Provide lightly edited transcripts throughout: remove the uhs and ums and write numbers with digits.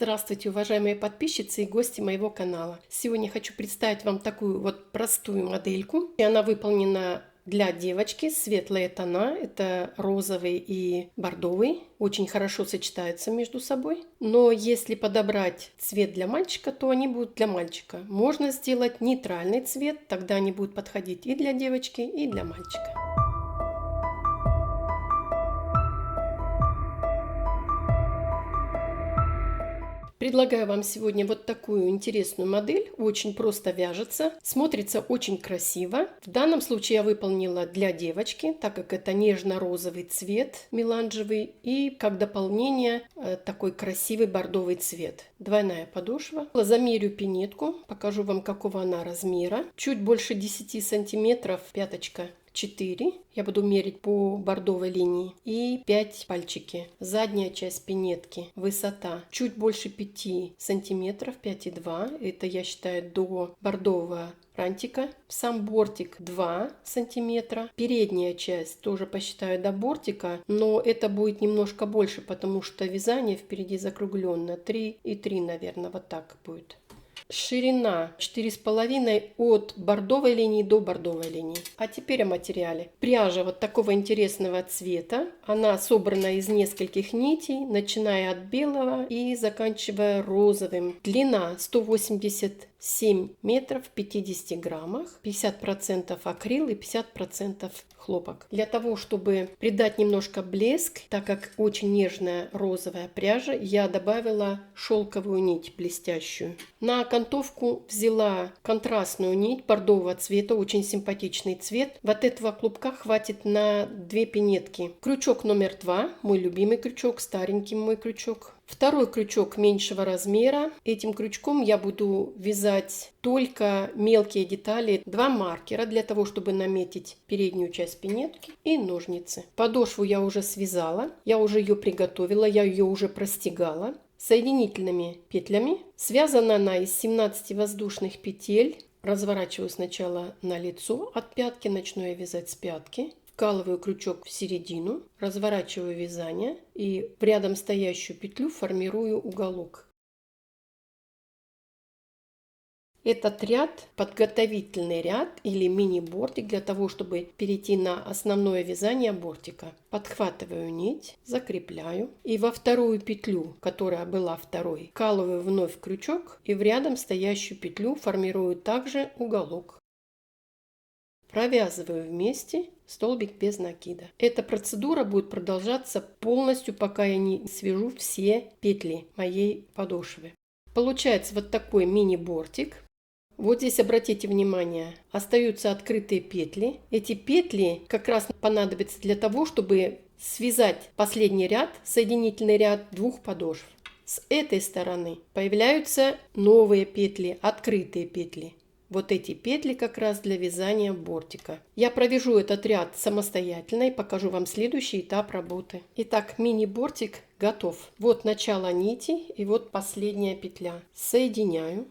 Здравствуйте, уважаемые подписчицы и гости моего канала. Сегодня хочу представить вам такую вот простую модельку. И она выполнена для девочки, светлые тона, это розовый и бордовый, очень хорошо сочетаются между собой. Но если подобрать цвет для мальчика, то они будут для мальчика. Можно сделать нейтральный цвет, тогда они будут подходить и для девочки, и для мальчика. Предлагаю вам сегодня вот такую интересную модель. Очень просто вяжется, смотрится очень красиво. В данном случае я выполнила для девочки, так как это нежно-розовый цвет, меланжевый, и как дополнение такой красивый бордовый цвет. Двойная подошва. Замерю пинетку, покажу вам, какого она размера. Чуть больше 10 сантиметров, пяточка 4. Я буду мерить по бордовой линии. И 5 пальчики. Задняя часть пинетки. Высота чуть больше 5 сантиметров, 5,2. Это я считаю до бордового рантика. Сам бортик 2 сантиметра. Передняя часть тоже посчитаю до бортика, но это будет немножко больше, потому что вязание впереди закругленное. 3,3, наверное, вот так будет. Ширина 4,5 от бордовой линии до бордовой линии. А теперь о материале. Пряжа вот такого интересного цвета. Она собрана из нескольких нитей, начиная от белого и заканчивая розовым. Длина 187 метров в 50 граммах. 50% акрил и 50% хлопок. Для того, чтобы придать немножко блеск, так как очень нежная розовая пряжа, я добавила шелковую нить блестящую. На окантовку взяла контрастную нить бордового цвета, очень симпатичный цвет. Вот этого клубка хватит на 2 пинетки. Крючок номер 2, мой любимый крючок, старенький мой крючок. Второй крючок меньшего размера. Этим крючком я буду вязать только мелкие детали. 2 маркера для того, чтобы наметить переднюю часть пинетки, и ножницы. Подошву я уже связала, я уже ее приготовила, я ее уже простегала соединительными петлями. Связана она из 17 воздушных петель. Разворачиваю сначала на лицо от пятки, начну я вязать с пятки. Вкалываю крючок в середину, разворачиваю вязание и в рядом стоящую петлю формирую уголок. Этот ряд подготовительный ряд или мини-бортик для того, чтобы перейти на основное вязание бортика. Подхватываю нить, закрепляю и во вторую петлю, которая была второй, вкалываю вновь крючок и в рядом стоящую петлю формирую также уголок. Провязываю вместе столбик без накида. Эта процедура будет продолжаться полностью, пока я не свяжу все петли моей подошвы. Получается вот такой мини-бортик. Вот здесь обратите внимание, остаются открытые петли. Эти петли как раз понадобятся для того, чтобы связать последний ряд, соединительный ряд двух подошв. С этой стороны появляются новые петли, открытые петли. Вот эти петли как раз для вязания бортика. Я провяжу этот ряд самостоятельно и покажу вам следующий этап работы. Итак, мини-бортик готов. Вот начало нити и вот последняя петля. Соединяю.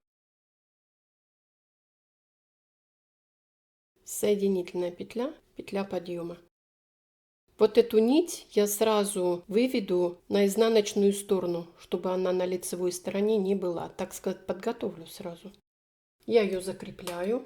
Соединительная петля, петля подъема. Вот эту нить я сразу выведу на изнаночную сторону, чтобы она на лицевой стороне не была. Так сказать, подготовлю сразу. Я ее закрепляю.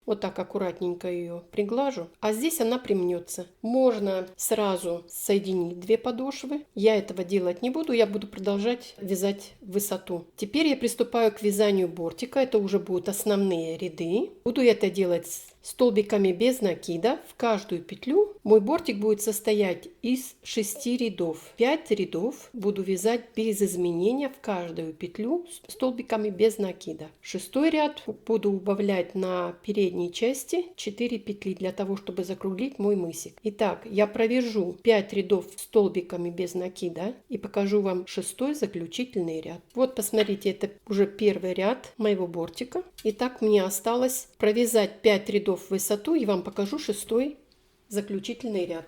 Вот так аккуратненько ее приглажу. А здесь она примнется. Можно сразу соединить 2 подошвы. Я этого делать не буду. Я буду продолжать вязать высоту. Теперь я приступаю к вязанию бортика. Это уже будут основные ряды. Буду это делать столбиками без накида. В каждую петлю мой бортик будет состоять из 6 рядов. 5 рядов буду вязать без изменения в каждую петлю столбиками без накида. 6-й ряд буду убавлять на передней части 4 петли для того, чтобы закруглить мой мысик. Итак, я провяжу 5 рядов столбиками без накида и покажу вам 6-й заключительный ряд. Вот посмотрите, это уже первый ряд моего бортика. Итак, мне осталось провязать 5 рядов в высоту и вам покажу 6-й заключительный ряд.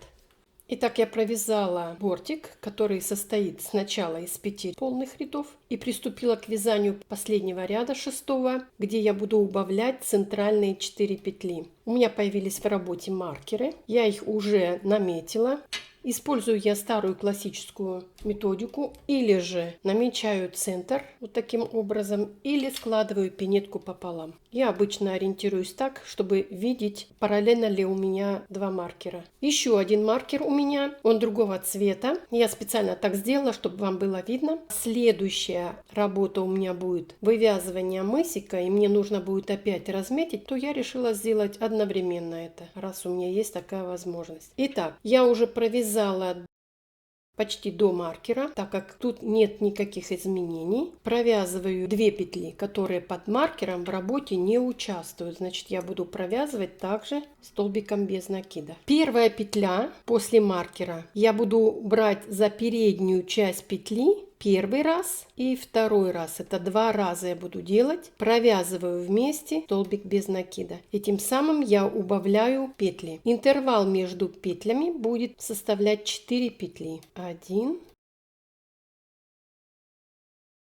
Итак, я провязала бортик, который состоит сначала из 5 полных рядов, и приступила к вязанию последнего ряда 6-го, где я буду убавлять центральные 4 петли. У меня появились в работе маркеры, я их уже наметила. Использую я старую классическую методику, или же намечаю центр вот таким образом, или складываю пинетку пополам. Я обычно ориентируюсь так, чтобы видеть, параллельно ли у меня два маркера. Еще один маркер у меня, он другого цвета. Я специально так сделала, чтобы вам было видно. Следующая работа у меня будет вывязывание мысика, и мне нужно будет опять разметить, то я решила сделать одновременно это, раз у меня есть такая возможность. Итак, я уже провязала почти до маркера, так как тут нет никаких изменений. Провязываю 2 петли, которые под маркером в работе не участвуют. Значит, я буду провязывать также столбиком без накида. Первая петля после маркера я буду брать за переднюю часть петли первый раз и второй раз. Это 2 раза я буду делать. Провязываю вместе столбик без накида. И тем самым я убавляю петли. Интервал между петлями будет составлять 4 петли. 1,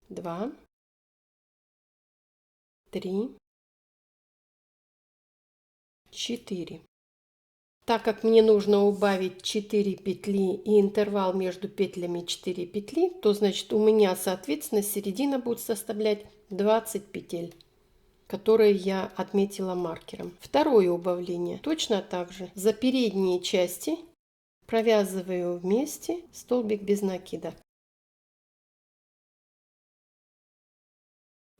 2, 3, 4. Так как мне нужно убавить 4 петли и интервал между петлями 4 петли, то значит у меня соответственно середина будет составлять 20 петель, которые я отметила маркером. Второе убавление. Точно так же за передние части провязываю вместе столбик без накида.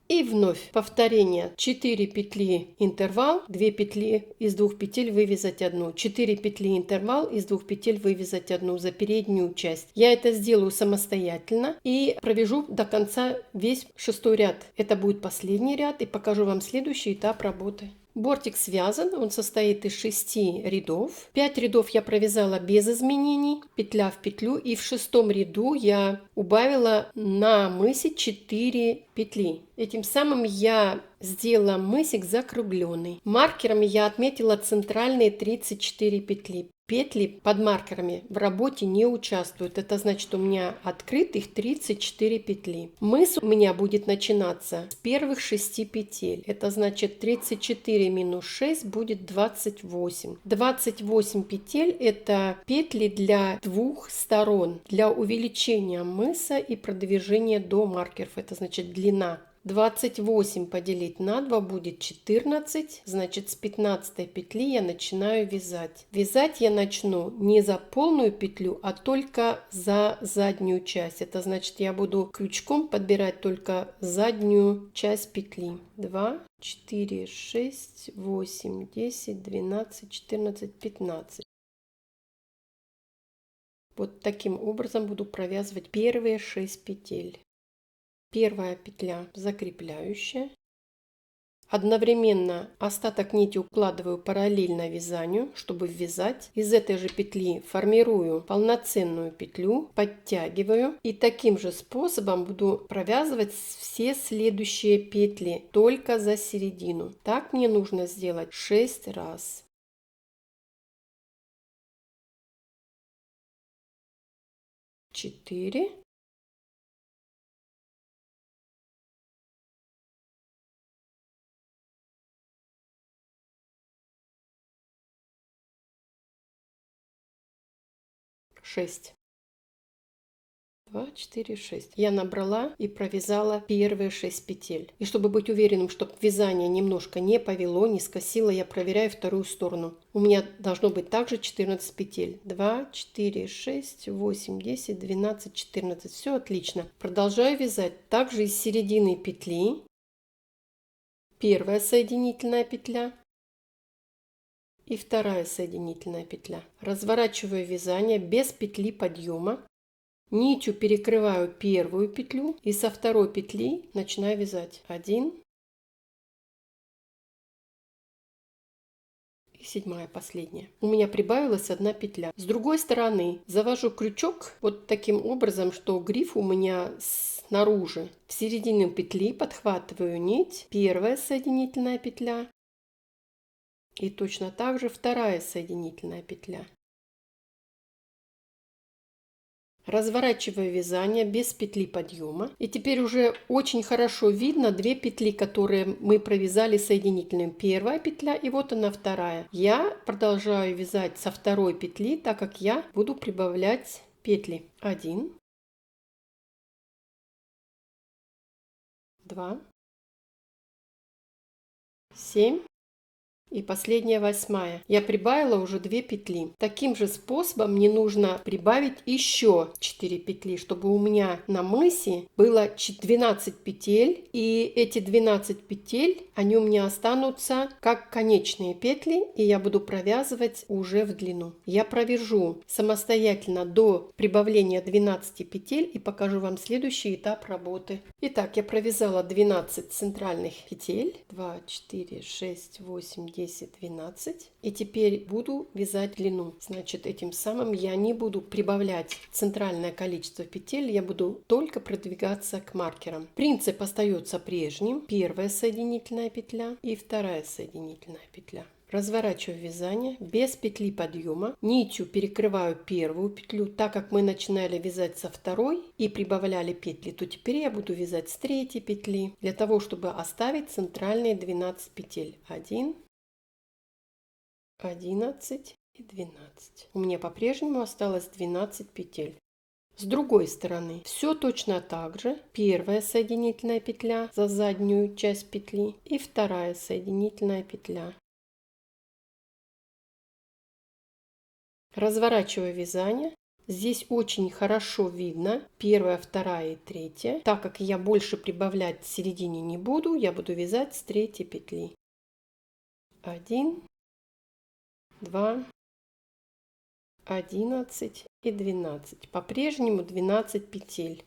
И вновь повторение. 4 петли интервал, 2 петли из 2 петель вывязать одну. 4 петли интервал, из 2 петель вывязать одну за переднюю часть. Я это сделаю самостоятельно и провяжу до конца весь 6-й ряд. Это будет последний ряд, и покажу вам следующий этап работы. Бортик связан, он состоит из 6 рядов. 5 рядов я провязала без изменений, петля в петлю, и в 6-м ряду я убавила на мысе 4 петли. Этим самым я сделала мысик закругленный. Маркерами я отметила центральные 34 петли. Петли под маркерами в работе не участвуют. Это значит, у меня открытых 34 петли. Мыс у меня будет начинаться с первых 6 петель. Это значит 34 минус 6 будет 28. 28 петель это петли для двух сторон. Для увеличения мыса и продвижения до маркеров. Это значит длина. 28 поделить на 2 будет 14, значит с 15 петли я начинаю вязать. Вязать я начну не за полную петлю, а только за заднюю часть. Это значит я буду крючком подбирать только заднюю часть петли. 2, 4, 6, 8, 10, 12, 14, 15. Вот таким образом буду провязывать первые 6 петель. Первая петля закрепляющая. Одновременно остаток нити укладываю параллельно вязанию, чтобы ввязать. Из этой же петли формирую полноценную петлю, подтягиваю. И таким же способом буду провязывать все следующие петли, только за середину. Так мне нужно сделать 6 раз. 4. 6. 2, 4, 6. Я набрала и провязала первые 6 петель. И чтобы быть уверенным, чтобы вязание немножко не повело, не скосило, я проверяю вторую сторону. У меня должно быть также 14 петель. 2, 4, 6, 8, 10, 12, 14. Все отлично. Продолжаю вязать также из середины петли. Первая соединительная петля. И вторая соединительная петля. Разворачиваю вязание без петли подъема. Нитью перекрываю первую петлю и со второй петли начинаю вязать. 1 и 7-я последняя. У меня прибавилась 1 петля. С другой стороны завожу крючок вот таким образом, что гриф у меня снаружи. В середину петли подхватываю нить, первая соединительная петля и точно так же вторая соединительная петля. Разворачиваю вязание без петли подъема. И теперь уже очень хорошо видно две петли, которые мы провязали соединительным. Первая петля и вот она вторая. Я продолжаю вязать со второй петли, так как я буду прибавлять петли. 1, 2, 7. И последняя 8. Я прибавила уже 2 петли. Таким же способом мне нужно прибавить еще 4 петли, чтобы у меня на мысе было 12 петель. И эти 12 петель, они у меня останутся как конечные петли, и я буду провязывать уже в длину. Я провяжу самостоятельно до прибавления 12 петель и покажу вам следующий этап работы. Итак, я провязала 12 центральных петель. 2, 4, 6, 8, 10, 12. И теперь буду вязать длину. Значит, этим самым я не буду прибавлять центральное количество петель, я буду только продвигаться к маркерам. Принцип остается прежним. Первая соединительная петля и вторая соединительная петля. Разворачиваю вязание без петли подъема, нитью перекрываю первую петлю, так как мы начинали вязать со второй и прибавляли петли, то теперь я буду вязать с третьей петли, для того, чтобы оставить центральные 12 петель. 1, 11 и 12. У меня по-прежнему осталось 12 петель. С другой стороны все точно так же. Первая соединительная петля за заднюю часть петли и вторая соединительная петля. Разворачиваю вязание. Здесь очень хорошо видно первая, вторая и третья. Так как я больше прибавлять в середине не буду, я буду вязать с третьей петли. 1, 2, 11 и 12. По-прежнему 12 петель.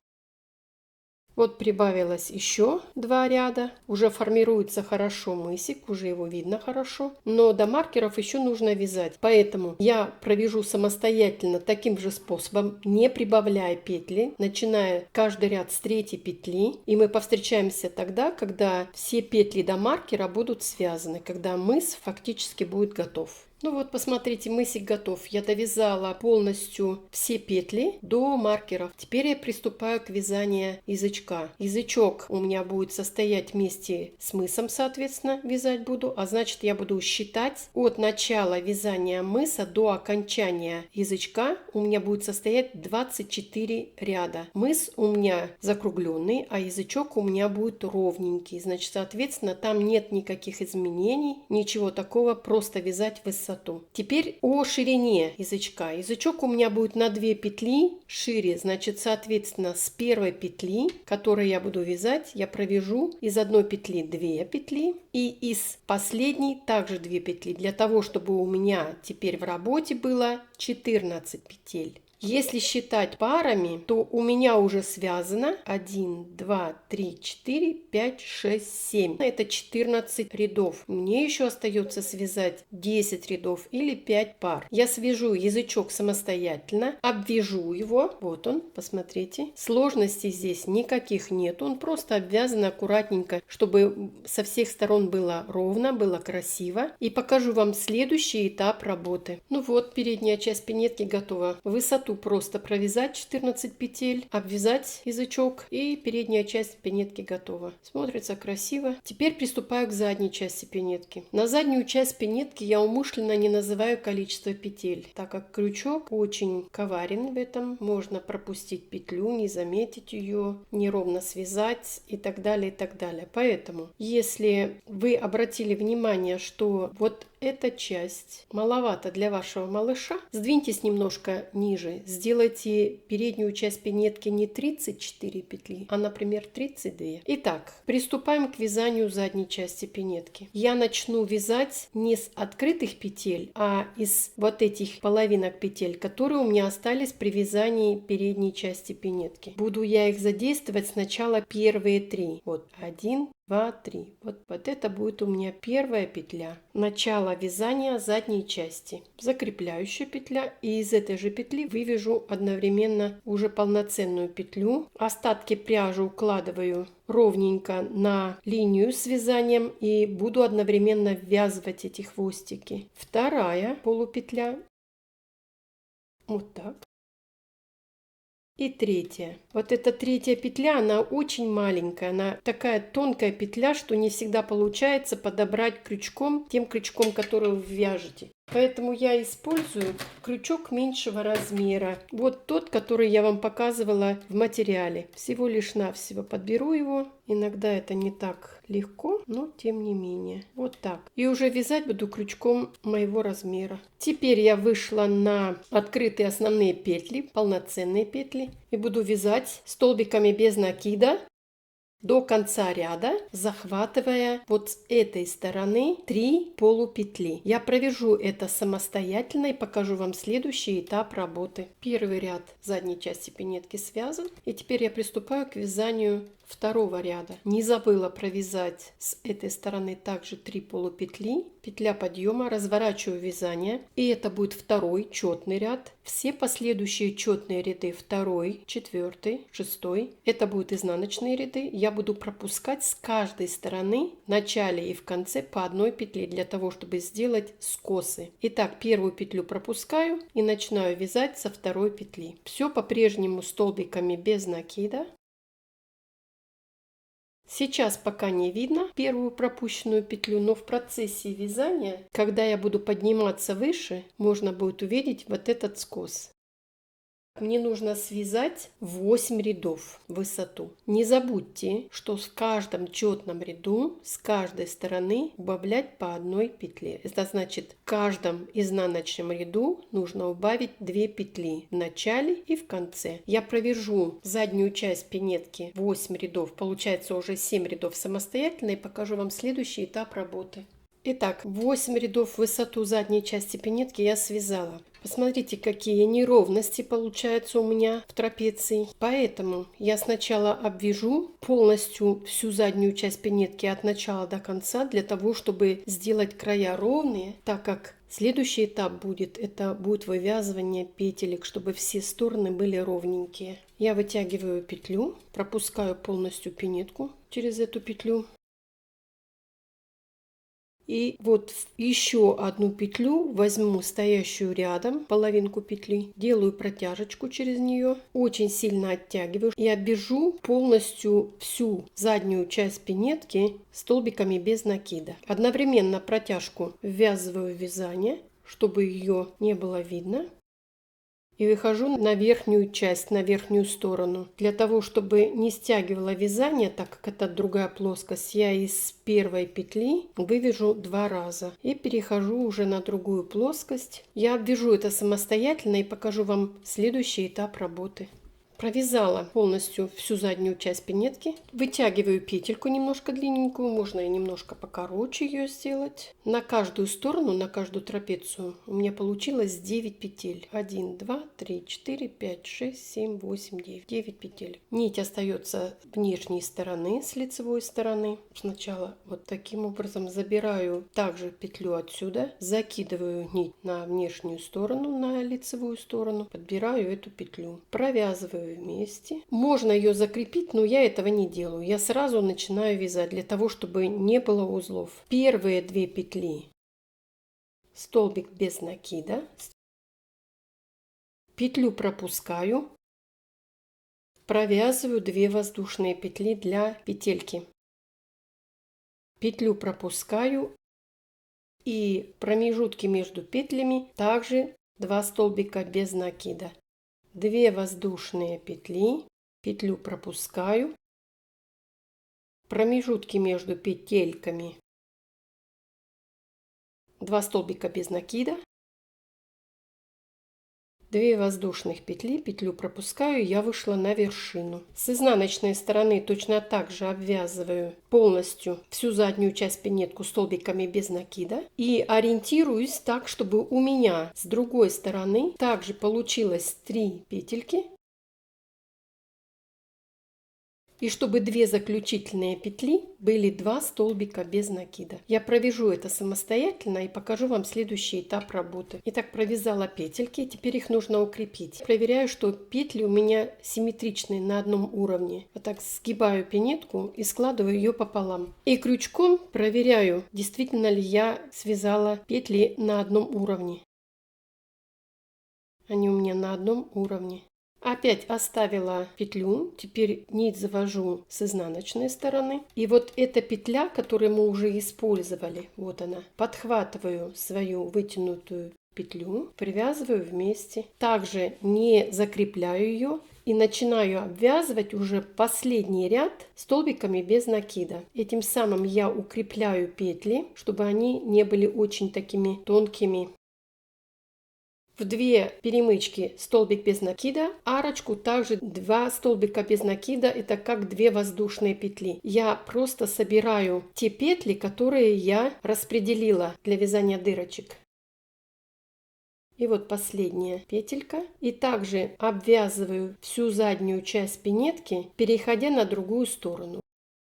Вот прибавилось еще 2 ряда. Уже формируется хорошо мысик, уже его видно хорошо. Но до маркеров еще нужно вязать. Поэтому я провяжу самостоятельно таким же способом, не прибавляя петли, начиная каждый ряд с третьей петли. И мы повстречаемся тогда, когда все петли до маркера будут связаны, когда мыс фактически будет готов. Ну вот, посмотрите, мысик готов. Я довязала полностью все петли до маркеров. Теперь я приступаю к вязанию язычка. Язычок у меня будет состоять вместе с мысом, соответственно, вязать буду. А значит, я буду считать от начала вязания мыса до окончания язычка. У меня будет состоять 24 ряда. Мыс у меня закругленный, а язычок у меня будет ровненький. Значит, соответственно, там нет никаких изменений, ничего такого, просто вязать высоту. Теперь о ширине язычка. Язычок у меня будет на 2 петли шире, значит, соответственно, с первой петли, которую я буду вязать, я провяжу из одной петли 2 петли и из последней также 2 петли, для того, чтобы у меня теперь в работе было 14 петель. Если считать парами, то у меня уже связано 1, 2, 3, 4, 5, 6, 7. Это 14 рядов. Мне еще остается связать 10 рядов или 5 пар. Я свяжу язычок самостоятельно, обвяжу его. Вот он, посмотрите. Сложностей здесь никаких нет. Он просто обвязан аккуратненько, чтобы со всех сторон было ровно, было красиво. И покажу вам следующий этап работы. Ну вот, передняя часть пинетки готова. Высоту просто провязать 14 петель, обвязать язычок, и передняя часть пинетки готова. Смотрится красиво. Теперь приступаю к задней части пинетки. На заднюю часть пинетки я умышленно не называю количество петель, так как крючок очень коварен в этом. Можно пропустить петлю, не заметить ее, неровно связать и так далее, и так далее. Поэтому, если вы обратили внимание, что вот эта часть маловато для вашего малыша, сдвиньтесь немножко ниже, сделайте переднюю часть пинетки не 34 петли, а, например, 32. Итак, приступаем к вязанию задней части пинетки. Я начну вязать не с открытых петель, а из вот этих половинок петель, которые у меня остались при вязании передней части пинетки. Буду я их задействовать сначала первые 3. Вот 1, 2, 3. Вот это будет у меня первая петля. Начало вязания задней части. Закрепляющая петля. И из этой же петли вывяжу одновременно уже полноценную петлю. Остатки пряжи укладываю ровненько на линию с вязанием и буду одновременно ввязывать эти хвостики. Вторая полупетля. Вот так. И третья. Вот эта третья петля, она очень маленькая, она такая тонкая петля, что не всегда получается подобрать крючком, тем крючком, который вы вяжете. Поэтому я использую крючок меньшего размера. Вот тот, который я вам показывала в материале. Всего лишь навсего подберу его. Иногда это не так легко, но тем не менее. Вот так. И уже вязать буду крючком моего размера. Теперь я вышла на открытые основные петли, полноценные петли. И буду вязать столбиками без накида до конца ряда, захватывая вот с этой стороны 3 полупетли. Я провяжу это самостоятельно и покажу вам следующий этап работы. Первый ряд задней части пинетки связан. И теперь я приступаю к вязанию второго ряда. Не забыла провязать с этой стороны также 3 полупетли. Петля подъема, разворачиваю вязание. И это будет второй четный ряд. Все последующие четные ряды, второй, четвертый, шестой, это будут изнаночные ряды. Я буду пропускать с каждой стороны в начале и в конце по одной петле, для того, чтобы сделать скосы. Итак, первую петлю пропускаю и начинаю вязать со второй петли. Все по-прежнему столбиками без накида. Сейчас пока не видно первую пропущенную петлю, но в процессе вязания, когда я буду подниматься выше, можно будет увидеть вот этот скос. Мне нужно связать 8 рядов в высоту. Не забудьте, что в каждом четном ряду с каждой стороны убавлять по одной петле. Это значит, в каждом изнаночном ряду нужно убавить 2 петли в начале и в конце. Я провяжу заднюю часть пинетки 8 рядов, получается уже 7 рядов самостоятельно, и покажу вам следующий этап работы. Итак, 8 рядов в высоту задней части пинетки я связала. Посмотрите, какие неровности получаются у меня в трапеции. Поэтому я сначала обвяжу полностью всю заднюю часть пинетки от начала до конца, для того, чтобы сделать края ровные, так как следующий этап будет, это будет вывязывание петелек, чтобы все стороны были ровненькие. Я вытягиваю петлю, пропускаю полностью пинетку через эту петлю. И вот еще одну петлю возьму, стоящую рядом, половинку петли, делаю протяжечку через нее, очень сильно оттягиваю и обвяжу полностью всю заднюю часть пинетки столбиками без накида. Одновременно протяжку ввязываю в вязание, чтобы ее не было видно. И выхожу на верхнюю часть, на верхнюю сторону. Для того, чтобы не стягивало вязание, так как это другая плоскость, я из первой петли вывяжу 2 раза. И перехожу уже на другую плоскость. Я обвяжу это самостоятельно и покажу вам следующий этап работы. Провязала полностью всю заднюю часть пинетки. Вытягиваю петельку немножко длинненькую, можно и немножко покороче ее сделать. На каждую сторону, на каждую трапецию у меня получилось 9 петель. 1, 2, 3, 4, 5, 6, 7, 8, 9. 9 петель. Нить остается внешней стороны, с лицевой стороны. Сначала вот таким образом забираю также петлю отсюда, закидываю нить на внешнюю сторону, на лицевую сторону, подбираю эту петлю, провязываю вместе. Можно ее закрепить, но я этого не делаю. Я сразу начинаю вязать для того, чтобы не было узлов. Первые 2 петли столбик без накида, петлю пропускаю, провязываю 2 воздушные петли для петельки. Петлю пропускаю и промежутки между петлями также 2 столбика без накида. 2 воздушные петли, петлю пропускаю, промежутки между петельками 2 столбика без накида, 2 воздушных петли, петлю пропускаю, я вышла на вершину. С изнаночной стороны точно так же обвязываю полностью всю заднюю часть пинетку столбиками без накида и ориентируюсь так, чтобы у меня с другой стороны также получилось 3 петельки. И чтобы 2 заключительные петли были 2 столбика без накида. Я провяжу это самостоятельно и покажу вам следующий этап работы. Итак, провязала петельки, теперь их нужно укрепить. Проверяю, что петли у меня симметричные на одном уровне. Вот так сгибаю пинетку и складываю ее пополам. И крючком проверяю, действительно ли я связала петли на одном уровне. Они у меня на одном уровне. Опять оставила петлю, теперь нить завожу с изнаночной стороны. И вот эта петля, которую мы уже использовали, вот она, подхватываю свою вытянутую петлю, привязываю вместе. Также не закрепляю ее и начинаю обвязывать уже последний ряд столбиками без накида. Этим самым я укрепляю петли, чтобы они не были очень такими тонкими. В 2 перемычки столбик без накида, арочку также 2 столбика без накида, это как 2 воздушные петли. Я просто собираю те петли, которые я распределила для вязания дырочек. И вот последняя петелька. И также обвязываю всю заднюю часть пинетки, переходя на другую сторону.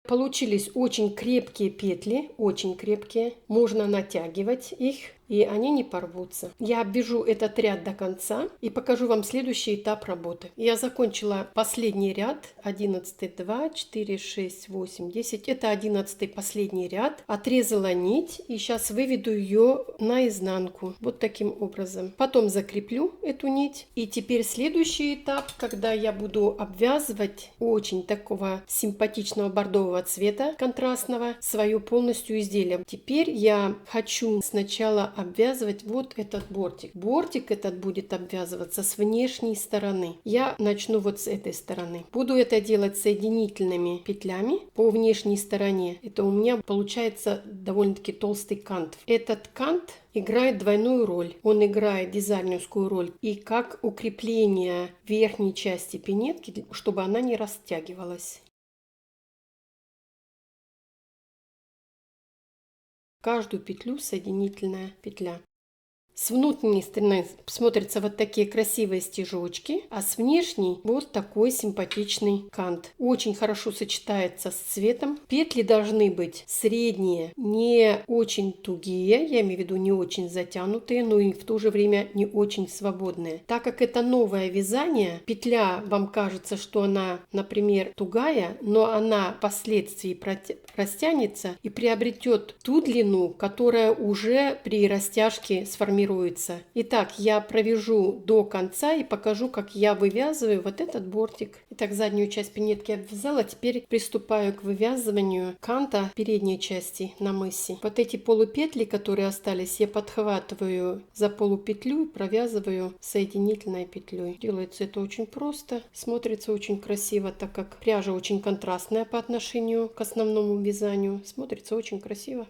Получились очень крепкие петли, очень крепкие. Можно натягивать их, и они не порвутся. Я обвяжу этот ряд до конца и покажу вам следующий этап работы. Я закончила последний ряд, 11, 2, 4, 6, 8, 10. Это 11 последний ряд. Отрезала нить и сейчас выведу ее наизнанку. Вот таким образом. Потом закреплю эту нить. И теперь следующий этап, когда я буду обвязывать очень такого симпатичного бордового цвета, контрастного, свое полностью изделие. Теперь я хочу сначала обвязывать вот этот бортик. Бортик этот будет обвязываться с внешней стороны. Я начну вот с этой стороны. Буду это делать соединительными петлями по внешней стороне. Это у меня получается довольно-таки толстый кант. Этот кант играет двойную роль. Он играет дизайнерскую роль и как укрепление верхней части пинетки, чтобы она не растягивалась. Каждую петлю соединительная петля. С внутренней стороны смотрятся вот такие красивые стежочки, а с внешней вот такой симпатичный кант. Очень хорошо сочетается с цветом. Петли должны быть средние, не очень тугие, я имею в виду не очень затянутые, но и в то же время не очень свободные. Так как это новое вязание, петля вам кажется, что она, например, тугая, но она впоследствии растянется и приобретет ту длину, которая уже при растяжке сформируется. Итак, я провяжу до конца и покажу, как я вывязываю вот этот бортик. Итак, заднюю часть пинетки обвязала, теперь приступаю к вывязыванию канта передней части на мысе. Вот эти полупетли, которые остались, я подхватываю за полупетлю и провязываю соединительной петлей. Делается это очень просто, смотрится очень красиво, так как пряжа очень контрастная по отношению к основному вязанию. Смотрится очень красиво.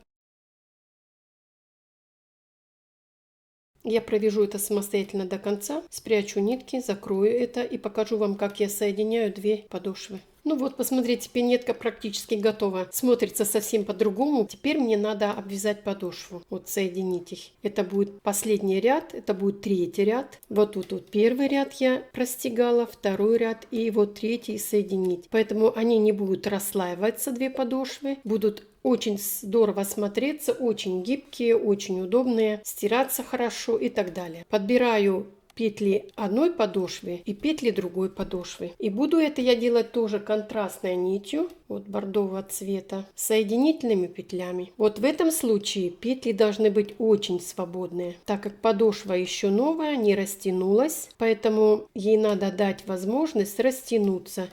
Я провяжу это самостоятельно до конца, спрячу нитки, закрою это и покажу вам, как я соединяю 2 подошвы. Ну вот, посмотрите, пинетка практически готова. Смотрится совсем по-другому. Теперь мне надо обвязать подошву. Вот соединить их. Это будет последний ряд, это будет 3-й ряд. Вот тут вот 1-й ряд я простегала, 2-й ряд и вот 3-й соединить. Поэтому они не будут расслаиваться, 2 подошвы. Будут очень здорово смотреться, очень гибкие, очень удобные, стираться хорошо и так далее. Подбираю петли одной подошвы и петли другой подошвы. И буду это я делать тоже контрастной нитью, вот бордового цвета, соединительными петлями. Вот в этом случае петли должны быть очень свободные, так как подошва еще новая, не растянулась, поэтому ей надо дать возможность растянуться.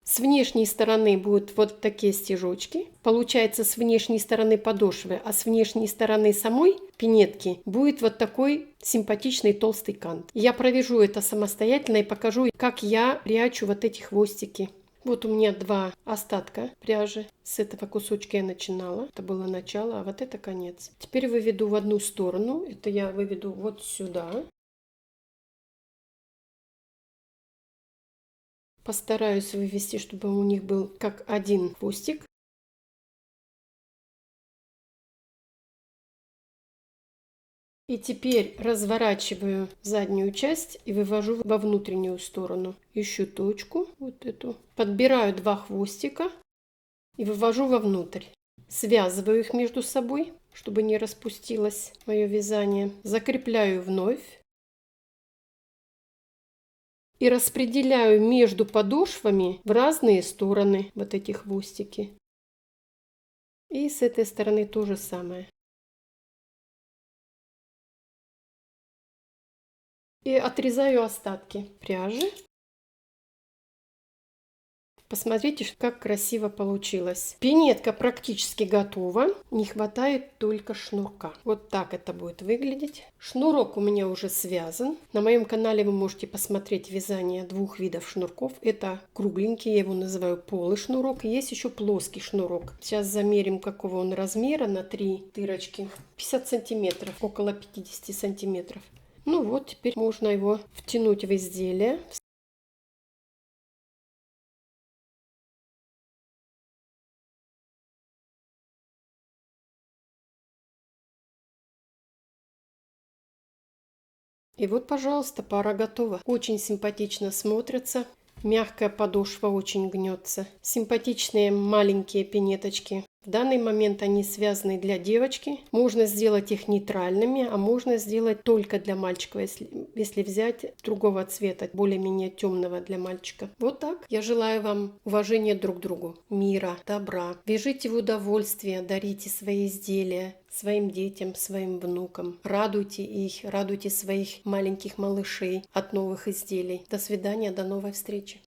С внешней стороны будут вот такие стежочки. Получается, с внешней стороны подошвы, а с внешней стороны самой пинетки будет вот такой симпатичный толстый кант. Я провяжу это самостоятельно и покажу, как я прячу вот эти хвостики. Вот у меня 2 остатка пряжи. С этого кусочка я начинала. Это было начало, а вот это конец. Теперь выведу в одну сторону. Это я выведу вот сюда. Постараюсь вывести, чтобы у них был как один хвостик. И теперь разворачиваю заднюю часть и вывожу во внутреннюю сторону. Ищу точку, вот эту. Подбираю 2 хвостика и вывожу вовнутрь. Связываю их между собой, чтобы не распустилось мое вязание. Закрепляю вновь. И распределяю между подошвами в разные стороны вот эти хвостики. И с этой стороны то же самое. И отрезаю остатки пряжи. Посмотрите, как красиво получилось. Пинетка практически готова. Не хватает только шнурка. Вот так это будет выглядеть. Шнурок у меня уже связан. На моем канале вы можете посмотреть вязание двух видов шнурков. Это кругленький, я его называю полый шнурок. И есть еще плоский шнурок. Сейчас замерим, какого он размера на 3 дырочки. 50 сантиметров, около 50 сантиметров. Ну вот, теперь можно его втянуть в изделие. И вот, пожалуйста, пара готова. Очень симпатично смотрится. Мягкая подошва очень гнется. Симпатичные маленькие пинеточки. В данный момент они связаны для девочки. Можно сделать их нейтральными, а можно сделать только для мальчика, если взять другого цвета, более-менее темного для мальчика. Вот так. Я желаю вам уважения друг к другу, мира, добра. Вяжите в удовольствие, дарите свои изделия своим детям, своим внукам. Радуйте их, радуйте своих маленьких малышей от новых изделий. До свидания, до новой встречи.